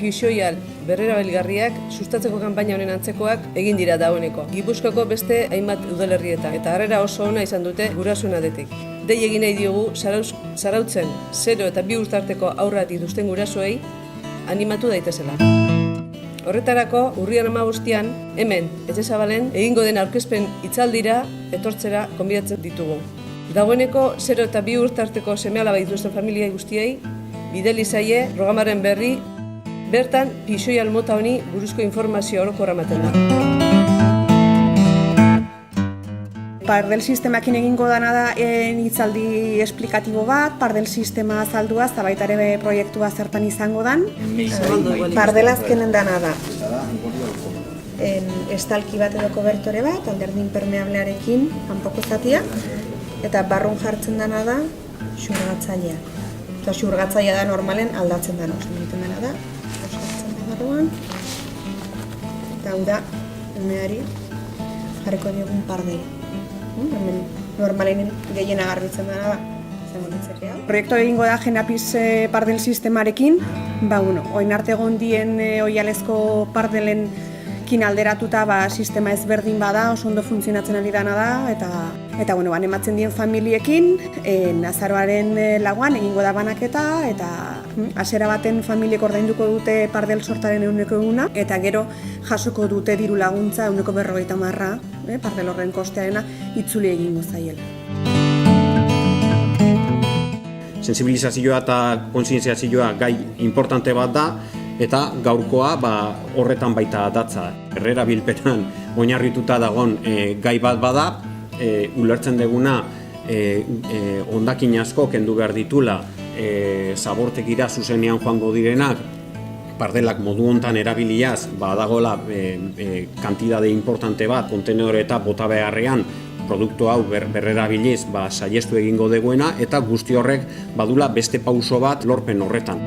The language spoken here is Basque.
pixoial berrerabilgarriak sustatzeko kanpaina honen antzekoak egin dira dagoeneko. Gipuzkoako beste hainbat udalerrietan eta harrera oso ona izan dute gurasoen aldetik. Dei egin nahi diogu zarautzen 0 eta 2 urte arteko haurrak dituzten gurasoei animatu daitezela. Horretarako, urrian 15 hemen, Etxezabalen, egingo den aurkezpen hitzaldira etortzera gonbidatzen ditugu. Dagoeneko 0 eta 2 urte arteko seme-alaba dituzten familia guztiei bidali zaie programaren berri, bertan pixoial mota honi buruzko informazio orokorra ematen da. Pardel sistemakin egingo dana da hitzaldi esplikatibo bat, Pardel sistema azaldua, baita ere proiektua zertan izango dan. Pardel azkenen dana da. Estalki bat edo kobertore bat, alderdi impermeablearekin, kanpoko zatia, eta barrun jartzen dana da xurgatzailea. Eta xurgatzailea da normalen aldatzen dana, egiten dana da, jartzen da barruan, eta hau da, umeari jarriko diogun Pardela. Hemen normalen gehiena garbitzen dena da, izango ditzakea. Proiektu egingo da Genapiz Pardel sistemarekin, oin arte egon dien oialezko Pardelen alderatuta sistema ezberdin bada, oso ondo funtzionatzen ari dana da, eta ematzen dien familiekin, azaroaren laguan egingo da banaketa, eta hasiera baten familiek ordainduko dute Pardel sortaren 100%, eta gero jasoko dute diru laguntza 150 Pardel horren kostearena itzuli egingo zaiela. Sensibilizazioa eta kontzientziazioa gai importante bat da, eta gaurkoa horretan baita datza. Berrerabilpenan oinarrituta dagoen gai bat bada, ulertzen deguna hondakin asko kendu behar ditula zabortegira zuzenean joango direnak, Pardelak modu hontan erabiliaz badagoela kantidade importante bat kontenedore eta bota beharrean produktu hau berrerabiliz saiestu egingo deguena, eta guzti horrek badula beste pauso bat lorpen horretan.